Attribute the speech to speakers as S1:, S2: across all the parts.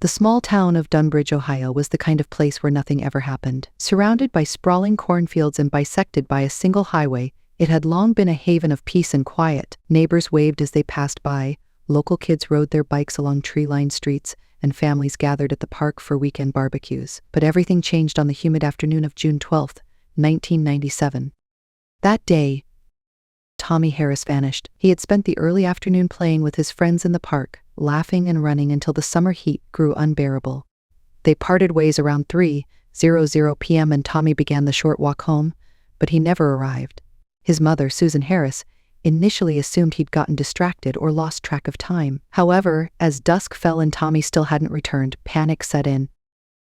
S1: The small town of Dunbridge, Ohio was the kind of place where nothing ever happened. Surrounded by sprawling cornfields and bisected by a single highway, it had long been a haven of peace and quiet. Neighbors waved as they passed by, local kids rode their bikes along tree-lined streets, and families gathered at the park for weekend barbecues. But everything changed on the humid afternoon of June 12, 1997. That day, Tommy Harris vanished. He had spent the early afternoon playing with his friends in the park, laughing and running until the summer heat grew unbearable. They parted ways around 3:00 p.m. and Tommy began the short walk home, but he never arrived. His mother, Susan Harris, initially assumed he'd gotten distracted or lost track of time. However, as dusk fell and Tommy still hadn't returned, panic set in.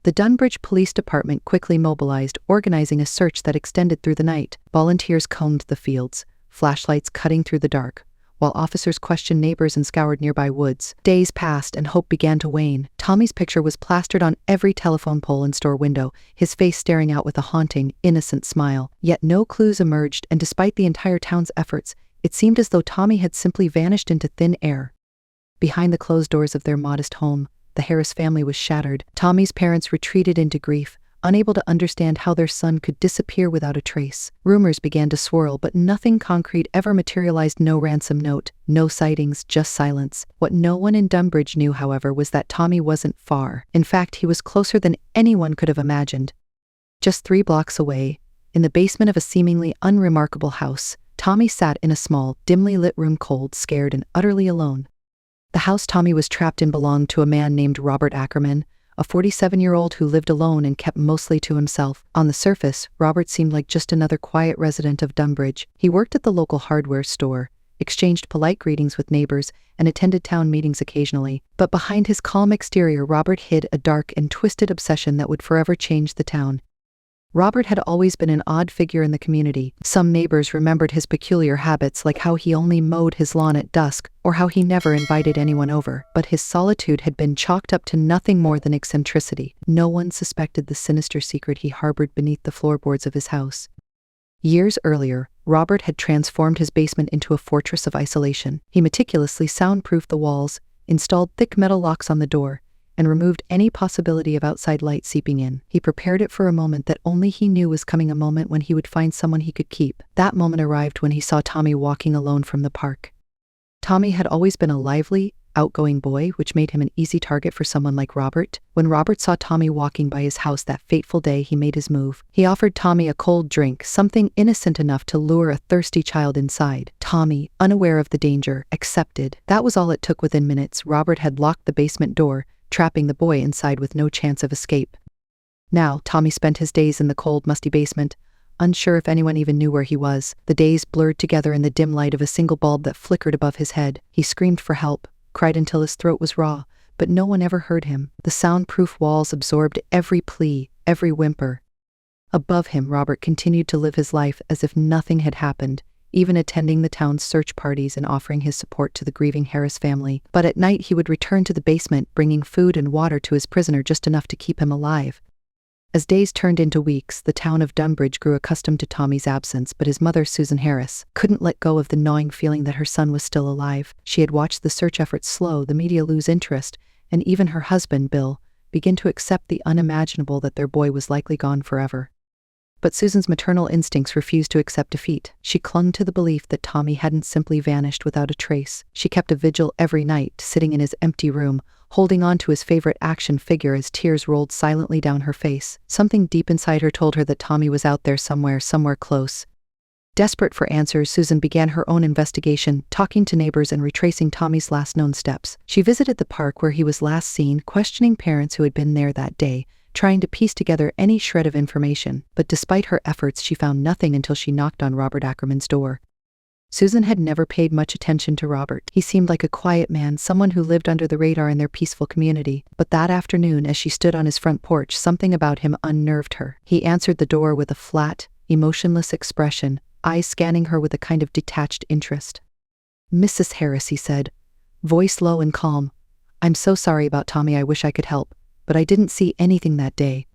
S1: The Dunbridge Police Department quickly mobilized, organizing a search that extended through the night. Volunteers combed the fields, flashlights cutting through the dark, while officers questioned neighbors and scoured nearby woods. Days passed and hope began to wane. Tommy's picture was plastered on every telephone pole and store window, his face staring out with a haunting, innocent smile. Yet no clues emerged, and despite the entire town's efforts, it seemed as though Tommy had simply vanished into thin air. Behind the closed doors of their modest home, the Harris family was shattered. Tommy's parents retreated into grief, unable to understand how their son could disappear without a trace. Rumors began to swirl, but nothing concrete ever materialized. No ransom note, no sightings, just silence. What no one in Dunbridge knew, however, was that Tommy wasn't far. In fact, he was closer than anyone could have imagined. Just 3 blocks away, in the basement of a seemingly unremarkable house, Tommy sat in a small, dimly lit room, cold, scared, and utterly alone. The house Tommy was trapped in belonged to a man named Robert Ackerman, a 47-year-old who lived alone and kept mostly to himself. On the surface, Robert seemed like just another quiet resident of Dunbridge. He worked at the local hardware store, exchanged polite greetings with neighbors, and attended town meetings occasionally. But behind his calm exterior, Robert hid a dark and twisted obsession that would forever change the town. Robert had always been an odd figure in the community. Some neighbors remembered his peculiar habits, like how he only mowed his lawn at dusk, or how he never invited anyone over. But his solitude had been chalked up to nothing more than eccentricity. No one suspected the sinister secret he harbored beneath the floorboards of his house. Years earlier, Robert had transformed his basement into a fortress of isolation. He meticulously soundproofed the walls, installed thick metal locks on the door, and removed any possibility of outside light seeping in. He prepared it for a moment that only he knew was coming, a moment when he would find someone he could keep. That moment arrived when he saw Tommy walking alone from the park. Tommy had always been a lively, outgoing boy, which made him an easy target for someone like Robert. When Robert saw Tommy walking by his house that fateful day, he made his move. He offered Tommy a cold drink, something innocent enough to lure a thirsty child inside. Tommy, unaware of the danger, accepted. That was all it took. Within minutes, Robert had locked the basement door, trapping the boy inside with no chance of escape. Now, Tommy spent his days in the cold, musty basement, unsure if anyone even knew where he was. The days blurred together in the dim light of a single bulb that flickered above his head. He screamed for help, cried until his throat was raw, but no one ever heard him. The soundproof walls absorbed every plea, every whimper. Above him, Robert continued to live his life as if nothing had happened, even attending the town's search parties and offering his support to the grieving Harris family. But at night he would return to the basement, bringing food and water to his prisoner, just enough to keep him alive. As days turned into weeks, the town of Dunbridge grew accustomed to Tommy's absence, but his mother, Susan Harris, couldn't let go of the gnawing feeling that her son was still alive. She had watched the search efforts slow, the media lose interest, and even her husband, Bill, begin to accept the unimaginable, that their boy was likely gone forever. But Susan's maternal instincts refused to accept defeat. She clung to the belief that Tommy hadn't simply vanished without a trace. She kept a vigil every night, sitting in his empty room, holding on to his favorite action figure as tears rolled silently down her face. Something deep inside her told her that Tommy was out there somewhere close. Desperate for answers, Susan began her own investigation, talking to neighbors and retracing Tommy's last known steps. She visited the park where he was last seen, questioning parents who had been there that day, trying to piece together any shred of information. But despite her efforts, she found nothing until she knocked on Robert Ackerman's door. Susan had never paid much attention to Robert. He seemed like a quiet man, someone who lived under the radar in their peaceful community. But that afternoon, as she stood on his front porch, something about him unnerved her. He answered the door with a flat, emotionless expression, eyes scanning her with a kind of detached interest. "Mrs. Harris," he said, voice low and calm, "I'm so sorry about Tommy. I wish I could help, but I didn't see anything that day."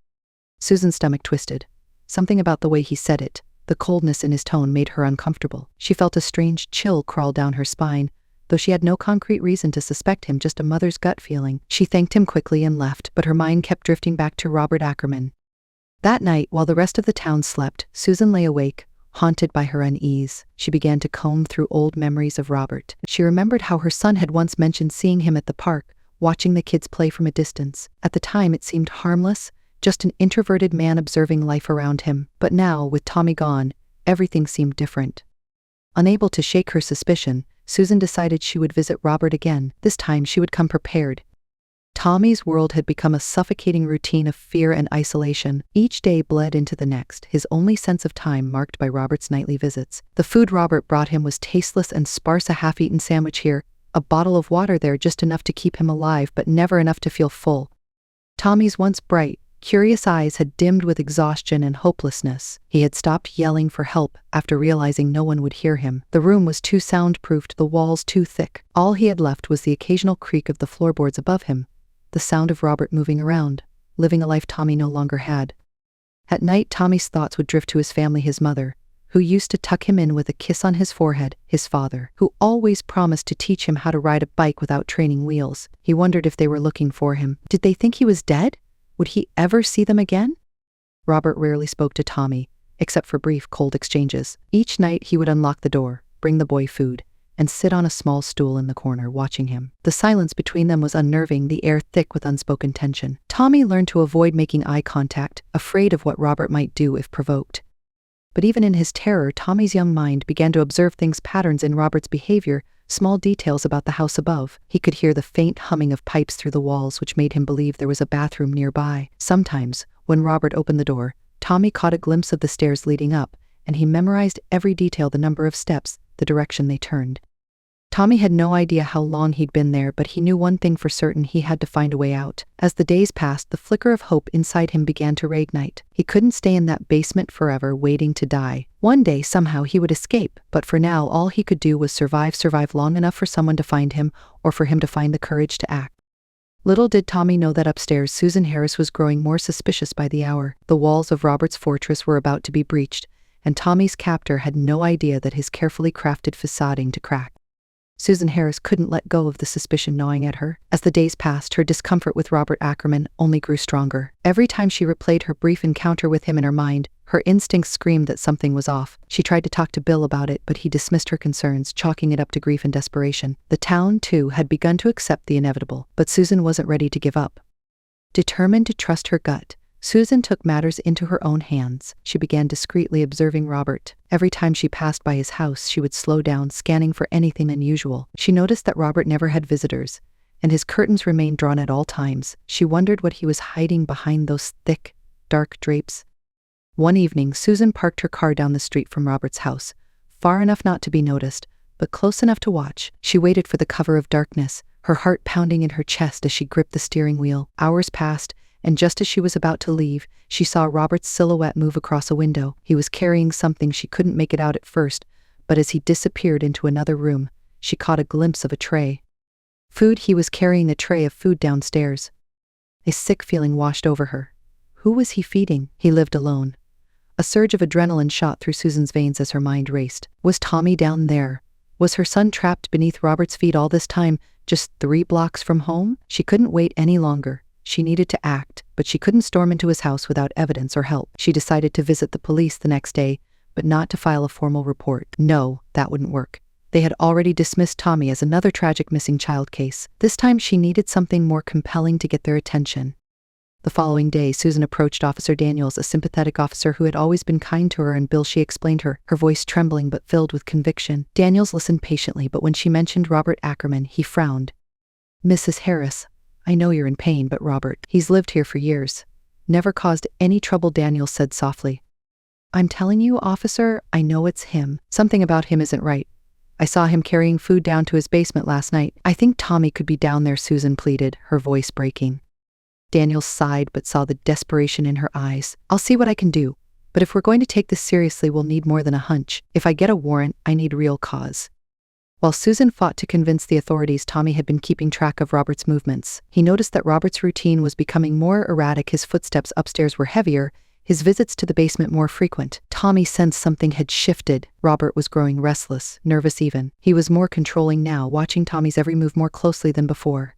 S1: Susan's stomach twisted. Something about the way he said it, the coldness in his tone, made her uncomfortable. She felt a strange chill crawl down her spine, though she had no concrete reason to suspect him, just a mother's gut feeling. She thanked him quickly and left, but her mind kept drifting back to Robert Ackerman. That night, while the rest of the town slept, Susan lay awake, haunted by her unease. She began to comb through old memories of Robert. She remembered how her son had once mentioned seeing him at the park, watching the kids play from a distance. At the time, it seemed harmless, just an introverted man observing life around him. But now, with Tommy gone, everything seemed different. Unable to shake her suspicion, Susan decided she would visit Robert again. This time she would come prepared. Tommy's world had become a suffocating routine of fear and isolation. Each day bled into the next, his only sense of time marked by Robert's nightly visits. The food Robert brought him was tasteless and sparse, a half-eaten sandwich here, a bottle of water there, just enough to keep him alive but never enough to feel full. Tommy's once bright, curious eyes had dimmed with exhaustion and hopelessness. He had stopped yelling for help after realizing no one would hear him. The room was too soundproofed, the walls too thick. All he had left was the occasional creak of the floorboards above him, the sound of Robert moving around, living a life Tommy no longer had. At night, Tommy's thoughts would drift to his family, his mother, who used to tuck him in with a kiss on his forehead, his father, who always promised to teach him how to ride a bike without training wheels. He wondered if they were looking for him. Did they think he was dead? Would he ever see them again? Robert rarely spoke to Tommy, except for brief, cold exchanges. Each night he would unlock the door, bring the boy food, and sit on a small stool in the corner watching him. The silence between them was unnerving, the air thick with unspoken tension. Tommy learned to avoid making eye contact, afraid of what Robert might do if provoked. But even in his terror, Tommy's young mind began to observe things, patterns in Robert's behavior, small details about the house above. He could hear the faint humming of pipes through the walls, which made him believe there was a bathroom nearby. Sometimes, when Robert opened the door, Tommy caught a glimpse of the stairs leading up, and he memorized every detail, the number of steps, the direction they turned. Tommy had no idea how long he'd been there, but he knew one thing for certain: he had to find a way out. As the days passed, the flicker of hope inside him began to reignite. He couldn't stay in that basement forever, waiting to die. One day, somehow, he would escape, but for now, all he could do was survive long enough for someone to find him, or for him to find the courage to act. Little did Tommy know that upstairs, Susan Harris was growing more suspicious by the hour. The walls of Robert's fortress were about to be breached, and Tommy's captor had no idea that his carefully crafted facading to crack. Susan Harris couldn't let go of the suspicion gnawing at her. As the days passed, her discomfort with Robert Ackerman only grew stronger. Every time she replayed her brief encounter with him in her mind, her instincts screamed that something was off. She tried to talk to Bill about it, but he dismissed her concerns, chalking it up to grief and desperation. The town, too, had begun to accept the inevitable, but Susan wasn't ready to give up. Determined to trust her gut, Susan took matters into her own hands. She began discreetly observing Robert. Every time she passed by his house, she would slow down, scanning for anything unusual. She noticed that Robert never had visitors, and his curtains remained drawn at all times. She wondered what he was hiding behind those thick, dark drapes. One evening, Susan parked her car down the street from Robert's house, far enough not to be noticed, but close enough to watch. She waited for the cover of darkness, her heart pounding in her chest as she gripped the steering wheel. Hours passed, and just as she was about to leave, she saw Robert's silhouette move across a window. He was carrying something. She couldn't make it out at first, but as he disappeared into another room, she caught a glimpse of a tray. Food. He was carrying a tray of food downstairs. A sick feeling washed over her. Who was he feeding? He lived alone. A surge of adrenaline shot through Susan's veins as her mind raced. Was Tommy down there? Was her son trapped beneath Robert's feet all this time, just 3 blocks from home? She couldn't wait any longer. She needed to act, but she couldn't storm into his house without evidence or help. She decided to visit the police the next day, but not to file a formal report. No, that wouldn't work. They had already dismissed Tommy as another tragic missing child case. This time she needed something more compelling to get their attention. The following day, Susan approached Officer Daniels, a sympathetic officer who had always been kind to her and Bill. She explained her voice trembling but filled with conviction. Daniels listened patiently, but when she mentioned Robert Ackerman, he frowned. "Mrs. Harris, I know you're in pain, but Robert, he's lived here for years. Never caused any trouble," Daniels said softly. "I'm telling you, officer, I know it's him. Something about him isn't right. I saw him carrying food down to his basement last night. I think Tommy could be down there," Susan pleaded, her voice breaking. Daniels sighed but saw the desperation in her eyes. "I'll see what I can do, but if we're going to take this seriously, we'll need more than a hunch. If I get a warrant, I need real cause." While Susan fought to convince the authorities, Tommy had been keeping track of Robert's movements. He noticed that Robert's routine was becoming more erratic. His footsteps upstairs were heavier, his visits to the basement more frequent. Tommy sensed something had shifted. Robert was growing restless, nervous even. He was more controlling now, watching Tommy's every move more closely than before.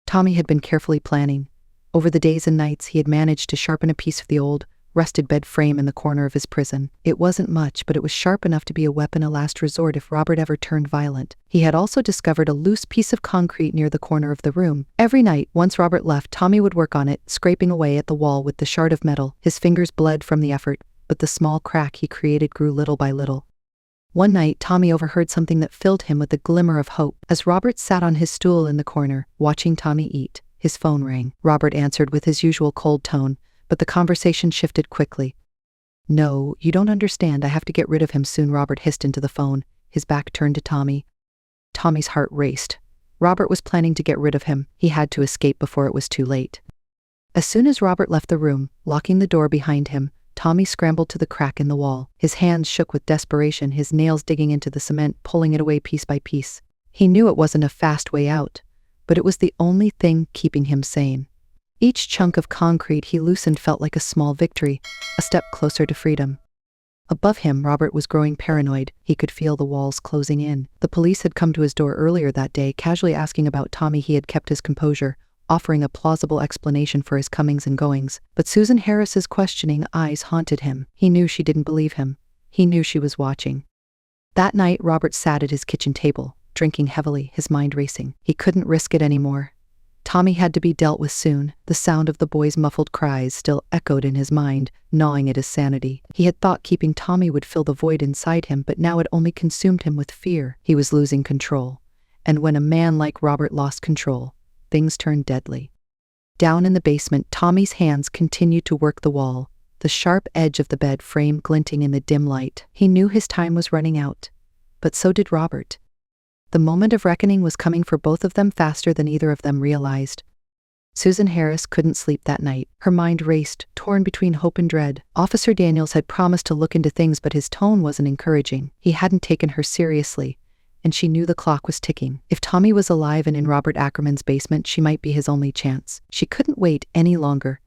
S1: Tommy had been carefully planning. Over the days and nights, he had managed to sharpen a piece of the old, rusted bed frame in the corner of his prison. It wasn't much, but it was sharp enough to be a weapon of last resort if Robert ever turned violent. He had also discovered a loose piece of concrete near the corner of the room. Every night, once Robert left, Tommy would work on it, scraping away at the wall with the shard of metal. His fingers bled from the effort, but the small crack he created grew little by little. One night, Tommy overheard something that filled him with a glimmer of hope. As Robert sat on his stool in the corner, watching Tommy eat, his phone rang. Robert answered with his usual cold tone, but the conversation shifted quickly. "No, you don't understand. I have to get rid of him soon," Robert hissed into the phone, his back turned to Tommy. Tommy's heart raced. Robert was planning to get rid of him. He had to escape before it was too late. As soon as Robert left the room, locking the door behind him, Tommy scrambled to the crack in the wall. His hands shook with desperation, his nails digging into the cement, pulling it away piece by piece. He knew it wasn't a fast way out, but it was the only thing keeping him sane. Each chunk of concrete he loosened felt like a small victory, a step closer to freedom. Above him, Robert was growing paranoid. He could feel the walls closing in. The police had come to his door earlier that day, casually asking about Tommy. He had kept his composure, offering a plausible explanation for his comings and goings. But Susan Harris's questioning eyes haunted him. He knew she didn't believe him. He knew she was watching. That night, Robert sat at his kitchen table, drinking heavily, his mind racing. He couldn't risk it anymore. Tommy had to be dealt with soon. The sound of the boy's muffled cries still echoed in his mind, gnawing at his sanity. He had thought keeping Tommy would fill the void inside him, but now it only consumed him with fear. He was losing control. And when a man like Robert lost control, things turned deadly. Down in the basement, Tommy's hands continued to work the wall, the sharp edge of the bed frame glinting in the dim light. He knew his time was running out, but so did Robert. The moment of reckoning was coming for both of them faster than either of them realized. Susan Harris couldn't sleep that night. Her mind raced, torn between hope and dread. Officer Daniels had promised to look into things, but his tone wasn't encouraging. He hadn't taken her seriously, and she knew the clock was ticking. If Tommy was alive and in Robert Ackerman's basement, she might be his only chance. She couldn't wait any longer.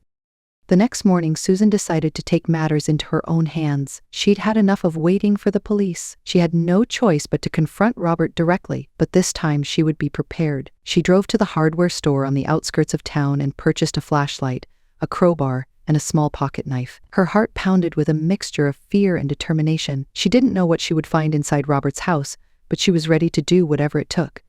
S1: The next morning, Susan decided to take matters into her own hands. She'd had enough of waiting for the police. She had no choice but to confront Robert directly, but this time she would be prepared. She drove to the hardware store on the outskirts of town and purchased a flashlight, a crowbar, and a small pocket knife. Her heart pounded with a mixture of fear and determination. She didn't know what she would find inside Robert's house, but she was ready to do whatever it took.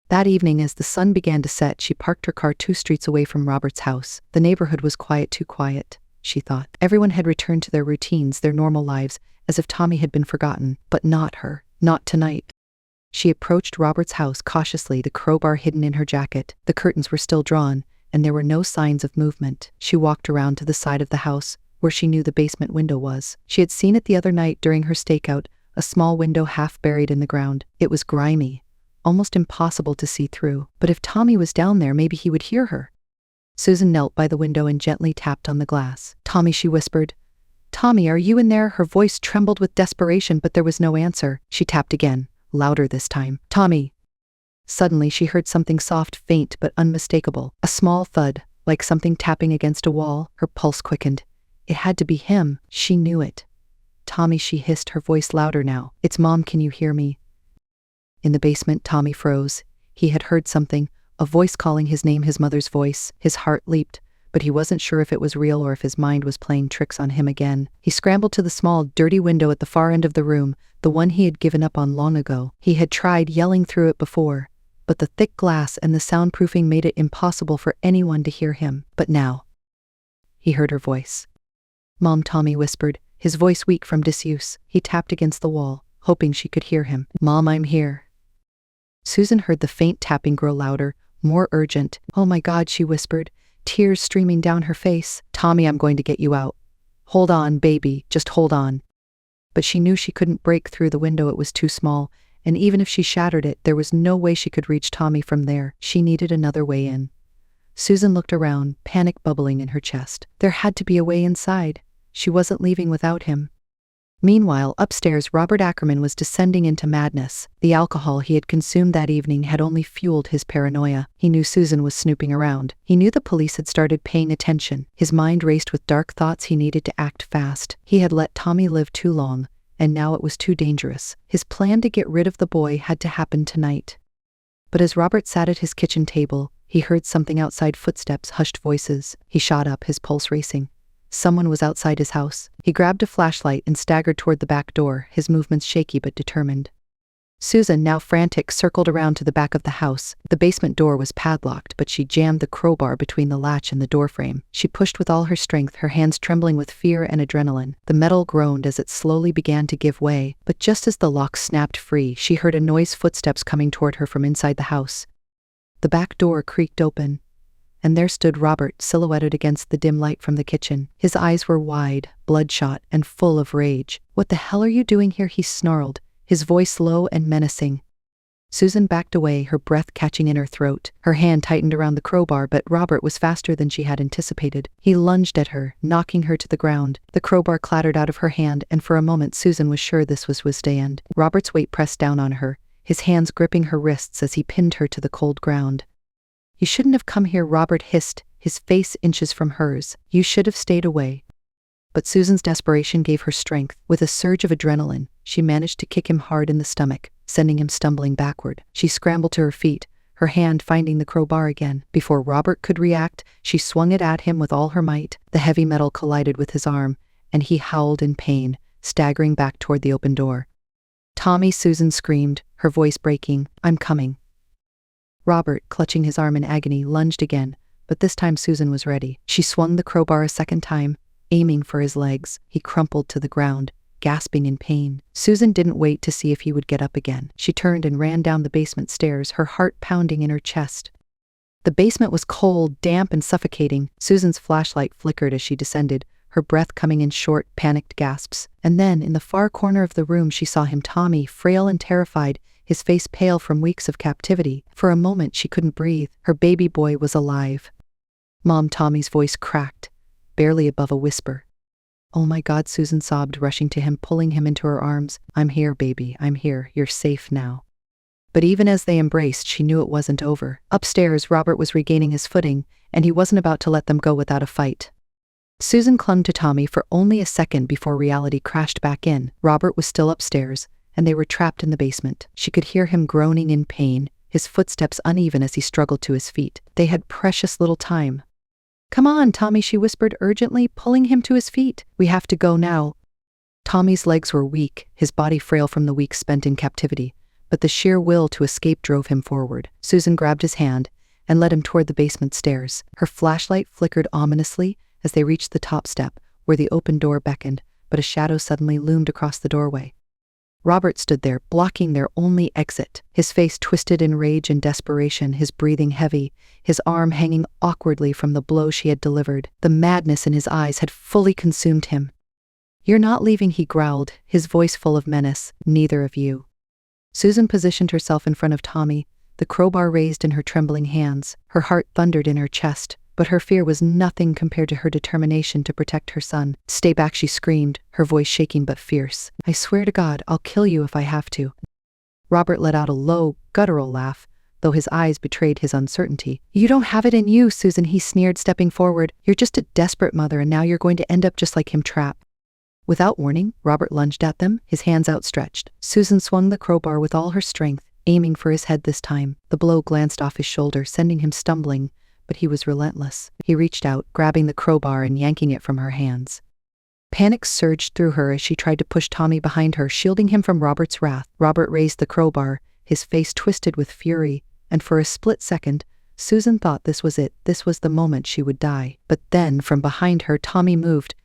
S1: That evening, as the sun began to set, she parked her car 2 streets away from Robert's house. The neighborhood was quiet, too quiet, she thought. Everyone had returned to their routines, their normal lives, as if Tommy had been forgotten. But not her. Not tonight. She approached Robert's house cautiously, the crowbar hidden in her jacket. The curtains were still drawn, and there were no signs of movement. She walked around to the side of the house, where she knew the basement window was. She had seen it the other night during her stakeout, a small window half buried in the ground. It was grimy, almost impossible to see through. But if Tommy was down there, maybe he would hear her. Susan knelt by the window and gently tapped on the glass. "Tommy," she whispered. "Tommy, are you in there?" Her voice trembled with desperation, but there was no answer. She tapped again, louder this time. "Tommy." Suddenly she heard something soft, faint, but unmistakable. A small thud, like something tapping against a wall. Her pulse quickened. It had to be him. She knew it. "Tommy," she hissed, her voice louder now. "It's Mom, can you hear me?" In the basement, Tommy froze. He had heard something, a voice calling his name, his mother's voice. His heart leaped, but he wasn't sure if it was real or if his mind was playing tricks on him again. He scrambled to the small, dirty window at the far end of the room, the one he had given up on long ago. He had tried yelling through it before, but the thick glass and the soundproofing made it impossible for anyone to hear him. But now, he heard her voice. "Mom," Tommy whispered, his voice weak from disuse. He tapped against the wall, hoping she could hear him. "Mom, I'm here." Susan heard the faint tapping grow louder, more urgent. "Oh my God," she whispered, tears streaming down her face. "Tommy, I'm going to get you out. Hold on, baby, just hold on." But she knew she couldn't break through the window. It was too small, and even if she shattered it, there was no way she could reach Tommy from there. She needed another way in. Susan looked around, panic bubbling in her chest. There had to be a way inside. She wasn't leaving without him. Meanwhile, upstairs, Robert Ackerman was descending into madness. The alcohol he had consumed that evening had only fueled his paranoia. He knew Susan was snooping around. He knew the police had started paying attention. His mind raced with dark thoughts. He needed to act fast. He had let Tommy live too long, and now it was too dangerous. His plan to get rid of the boy had to happen tonight. But as Robert sat at his kitchen table, he heard something outside: footsteps, hushed voices. He shot up, his pulse racing. Someone was outside his house. He grabbed a flashlight and staggered toward the back door, his movements shaky but determined. Susan, now frantic, circled around to the back of the house. The basement door was padlocked, but she jammed the crowbar between the latch and the doorframe. She pushed with all her strength, her hands trembling with fear and adrenaline. The metal groaned as it slowly began to give way, but just as the lock snapped free, she heard a noise: footsteps coming toward her from inside the house. The back door creaked open, and there stood Robert, silhouetted against the dim light from the kitchen. His eyes were wide, bloodshot, and full of rage. "What the hell are you doing here?" he snarled, his voice low and menacing. Susan backed away, her breath catching in her throat. Her hand tightened around the crowbar, but Robert was faster than she had anticipated. He lunged at her, knocking her to the ground. The crowbar clattered out of her hand, and for a moment Susan was sure this was the end. Robert's weight pressed down on her, his hands gripping her wrists as he pinned her to the cold ground. "You shouldn't have come here," Robert hissed, his face inches from hers. "You should have stayed away." But Susan's desperation gave her strength. With a surge of adrenaline, she managed to kick him hard in the stomach, sending him stumbling backward. She scrambled to her feet, her hand finding the crowbar again. Before Robert could react, she swung it at him with all her might. The heavy metal collided with his arm, and he howled in pain, staggering back toward the open door. "Tommy!" Susan screamed, her voice breaking. "I'm coming." Robert, clutching his arm in agony, lunged again, but this time Susan was ready. She swung the crowbar a second time, aiming for his legs. He crumpled to the ground, gasping in pain. Susan didn't wait to see if he would get up again. She turned and ran down the basement stairs, her heart pounding in her chest. The basement was cold, damp, and suffocating. Susan's flashlight flickered as she descended, her breath coming in short, panicked gasps. And then, in the far corner of the room, she saw him, Tommy, frail and terrified, his face pale from weeks of captivity. For a moment, she couldn't breathe. Her baby boy was alive. "Mom," Tommy's voice cracked, barely above a whisper. "Oh my God," Susan sobbed, rushing to him, pulling him into her arms. "I'm here, baby, I'm here. You're safe now." But even as they embraced, she knew it wasn't over. Upstairs, Robert was regaining his footing, and he wasn't about to let them go without a fight. Susan clung to Tommy for only a second before reality crashed back in. Robert was still upstairs, and they were trapped in the basement. She could hear him groaning in pain, his footsteps uneven as he struggled to his feet. They had precious little time. "Come on, Tommy," she whispered urgently, pulling him to his feet. "We have to go now." Tommy's legs were weak, his body frail from the weeks spent in captivity, but the sheer will to escape drove him forward. Susan grabbed his hand and led him toward the basement stairs. Her flashlight flickered ominously as they reached the top step, where the open door beckoned, but a shadow suddenly loomed across the doorway. Robert stood there, blocking their only exit, his face twisted in rage and desperation, his breathing heavy, his arm hanging awkwardly from the blow she had delivered. The madness in his eyes had fully consumed him. "You're not leaving," he growled, his voice full of menace. "Neither of you." Susan positioned herself in front of Tommy, the crowbar raised in her trembling hands. Her heart thundered in her chest, but her fear was nothing compared to her determination to protect her son. "Stay back," she screamed, her voice shaking but fierce. "I swear to God, I'll kill you if I have to." Robert let out a low, guttural laugh, though his eyes betrayed his uncertainty. "You don't have it in you, Susan," he sneered, stepping forward. "You're just a desperate mother, and now you're going to end up just like him, trapped." Without warning, Robert lunged at them, his hands outstretched. Susan swung the crowbar with all her strength, aiming for his head this time. The blow glanced off his shoulder, sending him stumbling, but he was relentless. He reached out, grabbing the crowbar and yanking it from her hands. Panic surged through her as she tried to push Tommy behind her, shielding him from Robert's wrath. Robert raised the crowbar, his face twisted with fury, and for a split second, Susan thought this was it. This was the moment she would die. But then, from behind her, Tommy moved.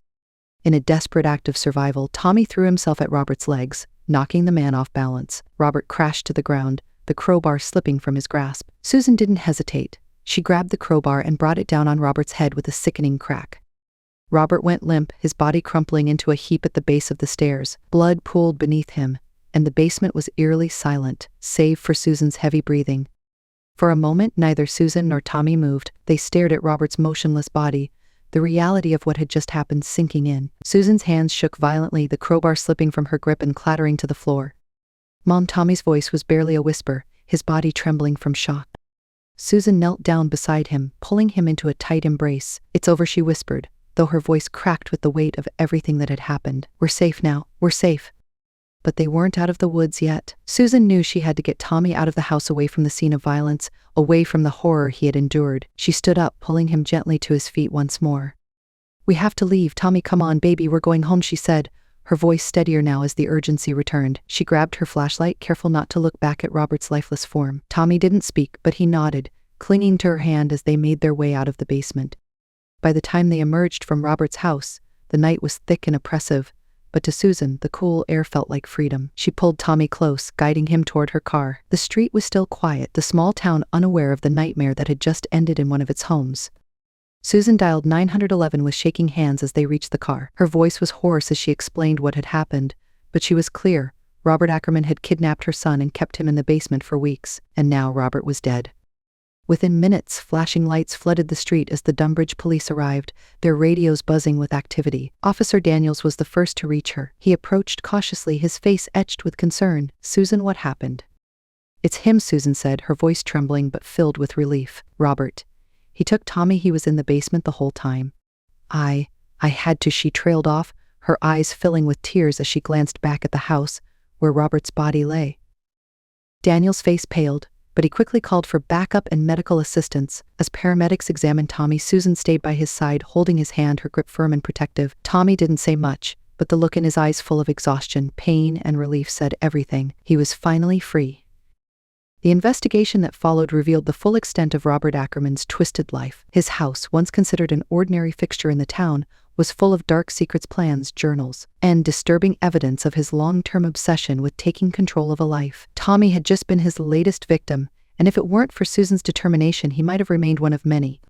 S1: In a desperate act of survival, Tommy threw himself at Robert's legs, knocking the man off balance. Robert crashed to the ground, the crowbar slipping from his grasp. Susan didn't hesitate. She grabbed the crowbar and brought it down on Robert's head with a sickening crack. Robert went limp, his body crumpling into a heap at the base of the stairs. Blood pooled beneath him, and the basement was eerily silent, save for Susan's heavy breathing. For a moment, neither Susan nor Tommy moved. They stared at Robert's motionless body, the reality of what had just happened sinking in. Susan's hands shook violently, the crowbar slipping from her grip and clattering to the floor. "Mom," Tommy's voice was barely a whisper, his body trembling from shock. Susan knelt down beside him, pulling him into a tight embrace. "It's over," she whispered, though her voice cracked with the weight of everything that had happened. "We're safe now, we're safe." But they weren't out of the woods yet. Susan knew she had to get Tommy out of the house, away from the scene of violence, away from the horror he had endured. She stood up, pulling him gently to his feet once more. "We have to leave, Tommy, come on, baby, we're going home," she said, her voice steadier now as the urgency returned. She grabbed her flashlight, careful not to look back at Robert's lifeless form. Tommy didn't speak, but he nodded, clinging to her hand as they made their way out of the basement. By the time they emerged from Robert's house, the night was thick and oppressive, but to Susan, the cool air felt like freedom. She pulled Tommy close, guiding him toward her car. The street was still quiet, the small town unaware of the nightmare that had just ended in one of its homes. Susan dialed 911 with shaking hands as they reached the car. Her voice was hoarse as she explained what had happened, but she was clear. Robert Ackerman had kidnapped her son and kept him in the basement for weeks, and now Robert was dead. Within minutes, flashing lights flooded the street as the Dunbridge police arrived, their radios buzzing with activity. Officer Daniels was the first to reach her. He approached cautiously, his face etched with concern. "Susan, what happened?" "It's him," Susan said, her voice trembling but filled with relief. "Robert. He took Tommy. He was in the basement the whole time. I had to," she trailed off, her eyes filling with tears as she glanced back at the house where Robert's body lay. Daniel's face paled, but he quickly called for backup and medical assistance. As paramedics examined Tommy, Susan stayed by his side, holding his hand, her grip firm and protective. Tommy didn't say much, but the look in his eyes, full of exhaustion, pain, and relief, said everything. He was finally free. The investigation that followed revealed the full extent of Robert Ackerman's twisted life. His house, once considered an ordinary fixture in the town, was full of dark secrets, plans, journals, and disturbing evidence of his long-term obsession with taking control of a life. Tommy had just been his latest victim, and if it weren't for Susan's determination, he might have remained one of many.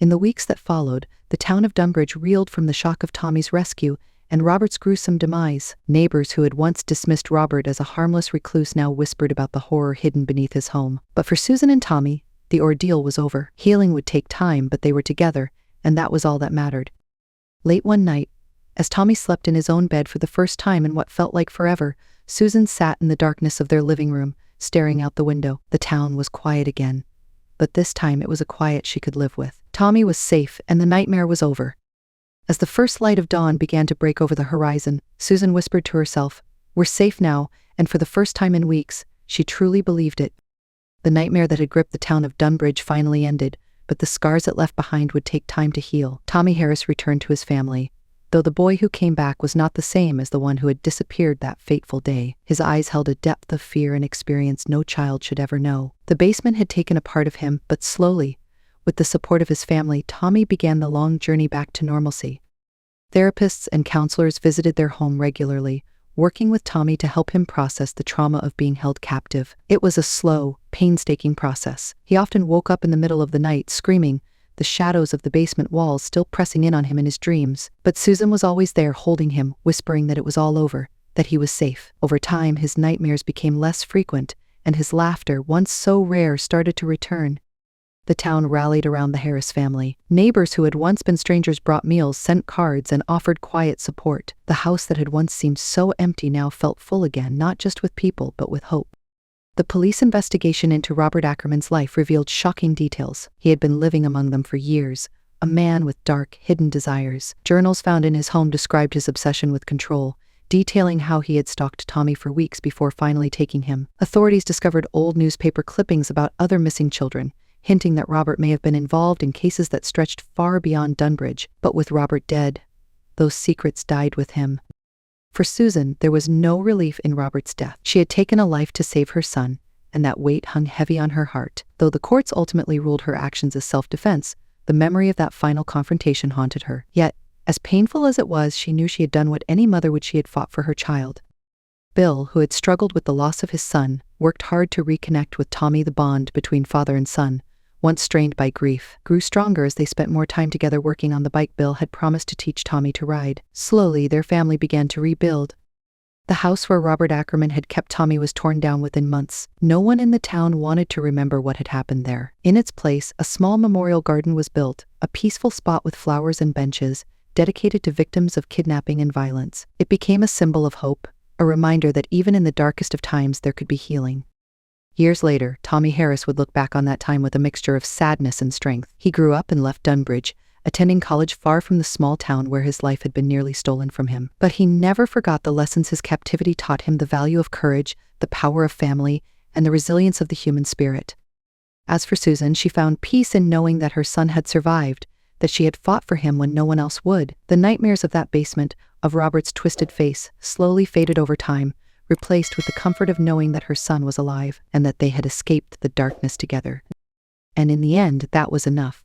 S1: In the weeks that followed, the town of Dunbridge reeled from the shock of Tommy's rescue and Robert's gruesome demise. Neighbors who had once dismissed Robert as a harmless recluse now whispered about the horror hidden beneath his home. But for Susan and Tommy, the ordeal was over. Healing would take time, but they were together, and that was all that mattered. Late one night, as Tommy slept in his own bed for the first time in what felt like forever, Susan sat in the darkness of their living room, staring out the window. The town was quiet again, but this time it was a quiet she could live with. Tommy was safe, and the nightmare was over. As the first light of dawn began to break over the horizon, Susan whispered to herself, "We're safe now," and for the first time in weeks, she truly believed it. The nightmare that had gripped the town of Dunbridge finally ended, but the scars it left behind would take time to heal. Tommy Harris returned to his family, though the boy who came back was not the same as the one who had disappeared that fateful day. His eyes held a depth of fear and experience no child should ever know. The basement had taken a part of him, but slowly, with the support of his family, Tommy began the long journey back to normalcy. Therapists and counselors visited their home regularly, working with Tommy to help him process the trauma of being held captive. It was a slow, painstaking process. He often woke up in the middle of the night screaming, the shadows of the basement walls still pressing in on him in his dreams. But Susan was always there, holding him, whispering that it was all over, that he was safe. Over time, his nightmares became less frequent, and his laughter, once so rare, started to return. The town rallied around the Harris family. Neighbors who had once been strangers brought meals, sent cards, and offered quiet support. The house that had once seemed so empty now felt full again, not just with people, but with hope. The police investigation into Robert Ackerman's life revealed shocking details. He had been living among them for years, a man with dark, hidden desires. Journals found in his home described his obsession with control, detailing how he had stalked Tommy for weeks before finally taking him. Authorities discovered old newspaper clippings about other missing children, hinting that Robert may have been involved in cases that stretched far beyond Dunbridge. But with Robert dead, those secrets died with him. For Susan, there was no relief in Robert's death. She had taken a life to save her son, and that weight hung heavy on her heart. Though the courts ultimately ruled her actions as self-defense, the memory of that final confrontation haunted her. Yet, as painful as it was, she knew she had done what any mother would. She had fought for her child. Bill, who had struggled with the loss of his son, worked hard to reconnect with Tommy. The bond between father and son, once strained by grief, grew stronger as they spent more time together working on the bike Bill had promised to teach Tommy to ride. Slowly, their family began to rebuild. The house where Robert Ackerman had kept Tommy was torn down within months. No one in the town wanted to remember what had happened there. In its place, a small memorial garden was built, a peaceful spot with flowers and benches, dedicated to victims of kidnapping and violence. It became a symbol of hope, a reminder that even in the darkest of times there could be healing. Years later, Tommy Harris would look back on that time with a mixture of sadness and strength. He grew up and left Dunbridge, attending college far from the small town where his life had been nearly stolen from him. But he never forgot the lessons his captivity taught him: the value of courage, the power of family, and the resilience of the human spirit. As for Susan, she found peace in knowing that her son had survived, that she had fought for him when no one else would. The nightmares of that basement, of Robert's twisted face, slowly faded over time, replaced with the comfort of knowing that her son was alive and that they had escaped the darkness together. And in the end, that was enough.